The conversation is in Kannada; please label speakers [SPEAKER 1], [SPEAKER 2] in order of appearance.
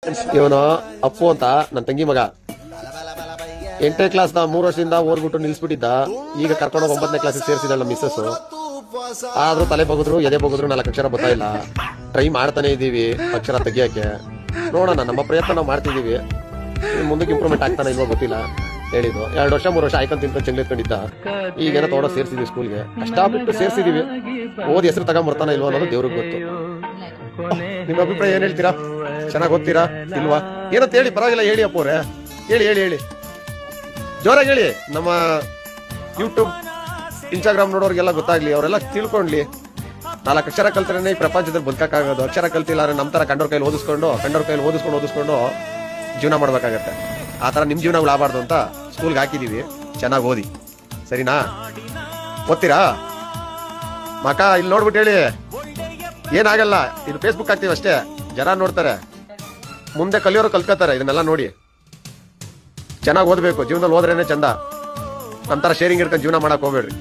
[SPEAKER 1] ಇವನು ಅಪ್ಪು ಅಂತ ನನ್ನ ತಂಗಿ ಮಗ 8ನೇ ಕ್ಲಾಸ್ 3 ವರ್ಷದಿಂದ ಓದ್ಬಿಟ್ಟು ನಿಲ್ಸ್ಬಿಟ್ಟಿದ್ದ. ಈಗ ಕರ್ಕೊಂಡೋಗಿ 9ನೇ ಕ್ಲಾಸಿಗೆ ಸೇರಿಸಿದಳ ನಮ್ಮ ಮಿಸ್ಸಸ್. ಆದ್ರೂ ತಲೆ ಬಗುದ್ರು ಎದೆ ಬಗುದ್ರು 4 ಅಕ್ಷರ ಬರ್ತಾ ಇಲ್ಲ. ಟ್ರೈ ಮಾಡ್ತಾನೆ ಇದೀವಿ ಅಕ್ಷರ ತೆಗಿಯಕ್ಕೆ. ನೋಡೋಣ, ನಮ್ಮ ಪ್ರಯತ್ನ ನಾವು ಮಾಡ್ತಿದೀವಿ. ಮುಂದಕ್ಕೆ ಇಂಪ್ರೂವ್ಮೆಂಟ್ ಆಗ್ತಾನೆ ಇಲ್ವೋ ಗೊತ್ತಿಲ್ಲ. ಹೇಳಿದ್ದು 2 ವರ್ಷ 3 ವರ್ಷ ಆಯ್ಕೊಂತ ತಿಂತ ಚೆಂಗ್ಲೆತ್ಕೊಂಡಿದ್ದ. ಈಗೇನೋ ತೋಡ ಸೇರ್ಸಿದ್ವಿ ಸ್ಕೂಲ್ಗೆ. ಕಷ್ಟಪಟ್ಟು ಸೇರ್ಸಿದೀವಿ. ಓದಿ ಹೆಸರು ತಗೊಂಡ್ಬರ್ತಾನೆ ಇಲ್ವೋ ಅನ್ನೋದು ದೇವ್ರಿಗೆ ಗೊತ್ತು. ನಿಮ್ಮ ಅಭಿಪ್ರಾಯ ಏನ್ ಹೇಳ್ತೀರಾ? ಚೆನ್ನಾಗಿ ಓದ್ತೀರಾ ಇಲ್ವಾ? ಏನಂತ ಹೇಳಿ, ಪರವಾಗಿಲ್ಲ ಹೇಳಿ ಅಪ್ಪ ಅವ್ರೆ. ಹೇಳಿ ಹೇಳಿ ಹೇಳಿ, ಜೋರಾಗಿ ಹೇಳಿ. ನಮ್ಮ ಯೂಟ್ಯೂಬ್ ಇನ್ಸ್ಟಾಗ್ರಾಮ್ ನೋಡೋರ್ಗೆಲ್ಲ ಗೊತ್ತಾಗ್ಲಿ, ಅವರೆಲ್ಲ ತಿಳ್ಕೊಂಡ್ಲಿ. 4 ಅಕ್ಷರ ಕಲ್ತ್ರೇನೆ ಈ ಪ್ರಪಂಚದಲ್ಲಿ ಬದುಕಕ್ಕಾಗೋದು. ಅಕ್ಷರ ಕಲ್ತಿಲ್ಲ ಅಂದ್ರೆ ನಮ್ಮ ತರ ಕಂಡೋರ್ ಕೈಲಿ ಓದಿಸ್ಕೊಂಡು ಜೀವನ ಮಾಡ್ಬೇಕಾಗತ್ತೆ. ಆ ತರ ನಿಮ್ ಜೀವನ ಆಗಬಾರ್ದು ಅಂತ ಸ್ಕೂಲ್ಗೆ ಹಾಕಿದೀವಿ. ಚೆನ್ನಾಗಿ ಓದಿ, ಸರಿನಾ? ಓದ್ತೀರಾ ಮಕ್ಕ? ಇಲ್ಲಿ ನೋಡ್ಬಿಟ್ಟು ಹೇಳಿ. ಏನಾಗಲ್ಲ, ಇದು ಫೇಸ್ಬುಕ್ ಹಾಕ್ತೀವಿ ಅಷ್ಟೇ. ಜನ ನೋಡ್ತಾರೆ, ಮುಂದೆ ಕಲಿಯೋರು ಕಲ್ತ್ಕೋತಾರೆ. ಇದನ್ನೆಲ್ಲ ನೋಡಿ ಚೆನ್ನಾಗಿ ಓದ್ಬೇಕು. ಜೀವನದಲ್ಲಿ ಹೋದ್ರೇನೆ ಚಂದ. ನಮ್ಮ ತರ ಶೇರಿಂಗ್ ಇರ್ಕೊಂಡು ಜೀವನ ಮಾಡಕ್ ಹೋಗ್ಬೇಡ್ರಿ.